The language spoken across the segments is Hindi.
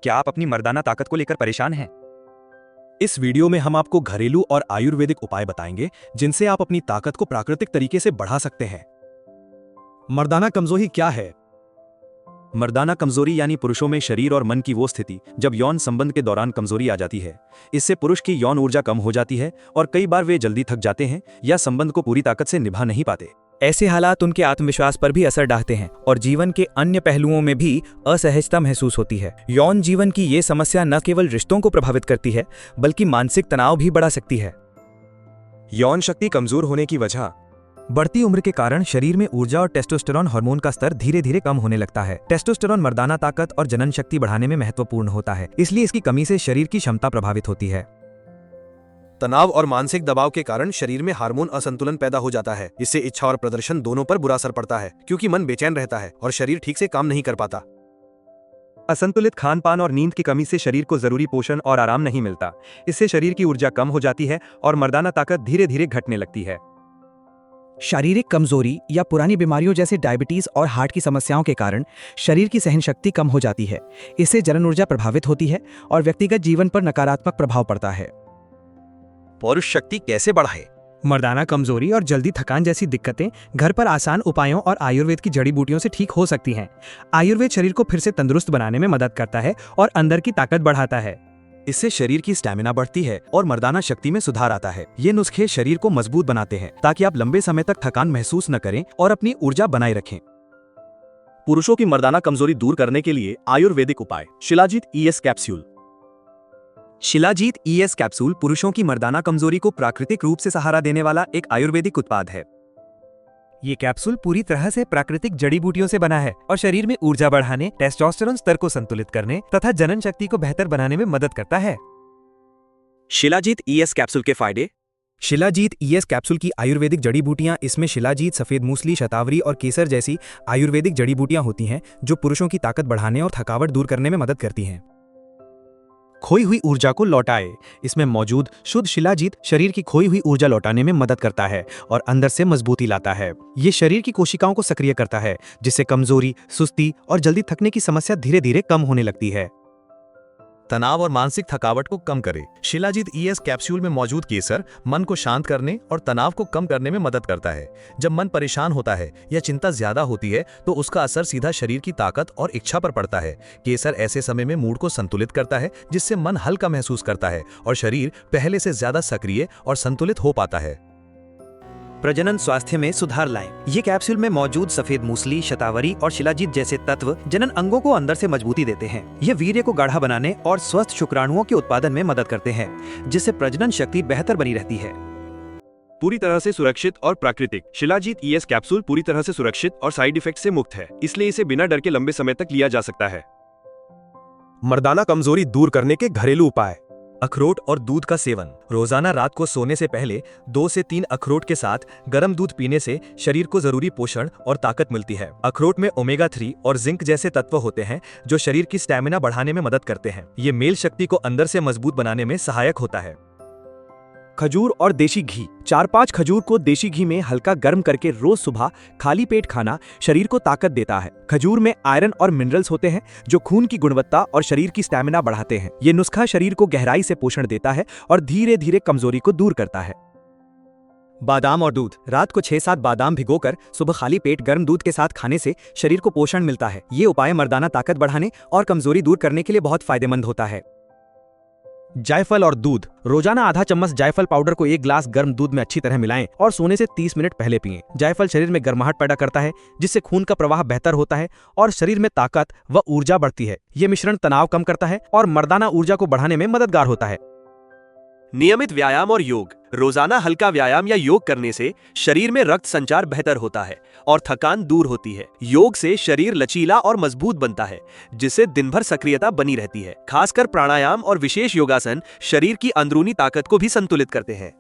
क्या आप अपनी मर्दाना ताकत को लेकर परेशान हैं? इस वीडियो में हम आपको घरेलू और आयुर्वेदिक उपाय बताएंगे जिनसे आप अपनी ताकत को प्राकृतिक तरीके से बढ़ा सकते हैं। मर्दाना कमजोरी क्या है? मर्दाना कमजोरी यानी पुरुषों में शरीर और मन की वो स्थिति जब यौन संबंध के दौरान कमजोरी आ जाती है। इससे पुरुष की यौन ऊर्जा कम हो जाती है और कई बार वे जल्दी थक जाते हैं या संबंध को पूरी ताकत से निभा नहीं पाते। ऐसे हालात उनके आत्मविश्वास पर भी असर डालते हैं और जीवन के अन्य पहलुओं में भी असहजता महसूस होती है। यौन जीवन की ये समस्या न केवल रिश्तों को प्रभावित करती है बल्कि मानसिक तनाव भी बढ़ा सकती है। यौन शक्ति कमजोर होने की वजह। बढ़ती उम्र के कारण शरीर में ऊर्जा और टेस्टोस्टेरोन हार्मोन का स्तर धीरे धीरे कम होने लगता है। टेस्टोस्टेरोन मर्दाना ताकत और जनन शक्ति बढ़ाने में महत्वपूर्ण होता है, इसलिए इसकी कमी से शरीर की क्षमता प्रभावित होती है। तनाव और मानसिक दबाव के कारण शरीर में हार्मोन असंतुलन पैदा हो जाता है। इससे इच्छा और प्रदर्शन दोनों पर बुरा असर पड़ता है, क्योंकि मन बेचैन रहता है और शरीर ठीक से काम नहीं कर पाता। असंतुलित खान पान और नींद की कमी से शरीर को जरूरी पोषण और आराम नहीं मिलता। इससे शरीर की ऊर्जा कम हो जाती है और मर्दाना ताकत धीरे धीरे घटने लगती है। शारीरिक कमजोरी या पुरानी बीमारियों जैसे डायबिटीज और हार्ट की समस्याओं के कारण शरीर की सहन शक्ति कम हो जाती है। इससे जनन ऊर्जा प्रभावित होती है और व्यक्तिगत जीवन पर नकारात्मक प्रभाव पड़ता है। पौरुष शक्ति कैसे बढ़ाए? मर्दाना कमजोरी और जल्दी थकान जैसी दिक्कतें घर पर आसान उपायों और आयुर्वेद की जड़ी बूटियों से ठीक हो सकती हैं। आयुर्वेद शरीर को फिर से तंदुरुस्त बनाने में मदद करता है और अंदर की ताकत बढ़ाता है। इससे शरीर की स्टैमिना बढ़ती है और मर्दाना शक्ति में सुधार आता है। ये नुस्खे शरीर को मजबूत बनाते हैं ताकि आप लंबे समय तक थकान महसूस न करें और अपनी ऊर्जा बनाए रखें। पुरुषों की मर्दाना कमजोरी दूर करने के लिए आयुर्वेदिक उपाय। Shilajit ES capsule. Shilajit ES capsule पुरुषों की मर्दाना कमजोरी को प्राकृतिक रूप से सहारा देने वाला एक आयुर्वेदिक उत्पाद है। ये कैप्सूल पूरी तरह से प्राकृतिक जड़ी बूटियों से बना है और शरीर में ऊर्जा बढ़ाने, टेस्टोस्टेरोन स्तर को संतुलित करने तथा जनन शक्ति को बेहतर बनाने में मदद करता है। शिलाजीत ईएस कैप्सूल के फायदे। शिलाजीत ईएस कैप्सूल की आयुर्वेदिक जड़ी बूटियां, इसमें शिलाजीत, सफेद मूसली, शतावरी और केसर जैसी आयुर्वेदिक जड़ी बूटियां होती हैं जो पुरुषों की ताकत बढ़ाने और थकावट दूर करने में मदद करती हैं। खोई हुई ऊर्जा को लौटाए। इसमें मौजूद शुद्ध शिलाजीत शरीर की खोई हुई ऊर्जा लौटाने में मदद करता है और अंदर से मजबूती लाता है। ये शरीर की कोशिकाओं को सक्रिय करता है, जिससे कमजोरी, सुस्ती और जल्दी थकने की समस्या धीरे धीरे कम होने लगती है। तनाव और मानसिक थकावट को कम करे। शिलाजीत ईएस कैप्सूल में मौजूद केसर मन को शांत करने और तनाव को कम करने में मदद करता है। जब मन परेशान होता है या चिंता ज्यादा होती है तो उसका असर सीधा शरीर की ताकत और इच्छा पर पड़ता है। केसर ऐसे समय में मूड को संतुलित करता है, जिससे मन हल्का महसूस करता है और शरीर पहले से ज्यादा सक्रिय और संतुलित हो पाता है। प्रजनन स्वास्थ्य में सुधार लाएं। ये कैप्सूल में मौजूद सफेद मूसली, शतावरी और शिलाजीत जैसे तत्व जनन अंगों को अंदर से मजबूती देते हैं। ये वीर्य को गाढ़ा बनाने और स्वस्थ शुक्राणुओं के उत्पादन में मदद करते हैं, जिससे प्रजनन शक्ति बेहतर बनी रहती है। पूरी तरह से सुरक्षित और प्राकृतिक। शिलाजीत ईएस कैप्सूल पूरी तरह से सुरक्षित और साइड इफेक्ट से मुक्त है, इसलिए इसे बिना डर के लंबे समय तक लिया जा सकता है। मर्दाना कमजोरी दूर करने के घरेलू उपाय। अखरोट और दूध का सेवन। रोजाना रात को सोने से पहले 2 से 3 अखरोट के साथ गर्म दूध पीने से शरीर को जरूरी पोषण और ताकत मिलती है। अखरोट में ओमेगा 3 और जिंक जैसे तत्व होते हैं जो शरीर की स्टैमिना बढ़ाने में मदद करते हैं। ये मेल शक्ति को अंदर से मजबूत बनाने में सहायक होता है। खजूर और देशी घी। 4-5 खजूर को देशी घी में हल्का गर्म करके रोज सुबह खाली पेट खाना शरीर को ताकत देता है। खजूर में आयरन और मिनरल्स होते हैं जो खून की गुणवत्ता और शरीर की स्टैमिना बढ़ाते हैं। ये नुस्खा शरीर को गहराई से पोषण देता है और धीरे धीरे कमजोरी को दूर करता है। बादाम और दूध। रात को 6-7 बादाम भिगोकर सुबह खाली पेट गर्म दूध के साथ खाने से शरीर को पोषण मिलता है। ये उपाय मर्दाना ताकत बढ़ाने और कमजोरी दूर करने के लिए बहुत फायदेमंद होता है। जायफल और दूध। रोजाना आधा चम्मच जायफल पाउडर को 1 ग्लास गर्म दूध में अच्छी तरह मिलाएं और सोने से 30 मिनट पहले पिएं। जायफल शरीर में गर्माहट पैदा करता है, जिससे खून का प्रवाह बेहतर होता है और शरीर में ताकत व ऊर्जा बढ़ती है। ये मिश्रण तनाव कम करता है और मर्दाना ऊर्जा को बढ़ाने में मददगार होता है। नियमित व्यायाम और योग। रोजाना हल्का व्यायाम या योग करने से शरीर में रक्त संचार बेहतर होता है और थकान दूर होती है। योग से शरीर लचीला और मजबूत बनता है, जिससे दिन भर सक्रियता बनी रहती है। खासकर प्राणायाम और विशेष योगासन शरीर की अंदरूनी ताकत को भी संतुलित करते हैं।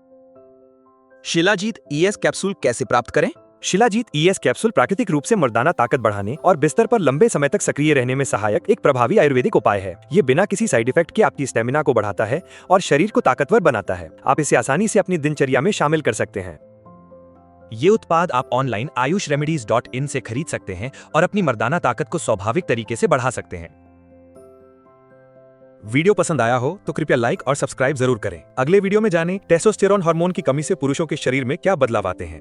शिलाजीत ईएस कैप्सूल कैसे प्राप्त करें? शिलाजीत ईएस कैप्सूल प्राकृतिक रूप से मर्दाना ताकत बढ़ाने और बिस्तर पर लंबे समय तक सक्रिय रहने में सहायक एक प्रभावी आयुर्वेदिक उपाय है। ये बिना किसी साइड इफेक्ट के आपकी स्टेमिना को बढ़ाता है और शरीर को ताकतवर बनाता है। आप इसे आसानी से अपनी दिनचर्या में शामिल कर सकते हैं। ये उत्पाद आप ऑनलाइन ayushremedies.in से खरीद सकते हैं और अपनी मर्दाना ताकत को स्वाभाविक तरीके से बढ़ा सकते हैं। वीडियो पसंद आया हो तो कृपया लाइक और सब्सक्राइब जरूर करें। अगले वीडियो में जानें टेस्टोस्टेरोन हार्मोन की कमी से पुरुषों के शरीर में क्या बदलाव आते हैं।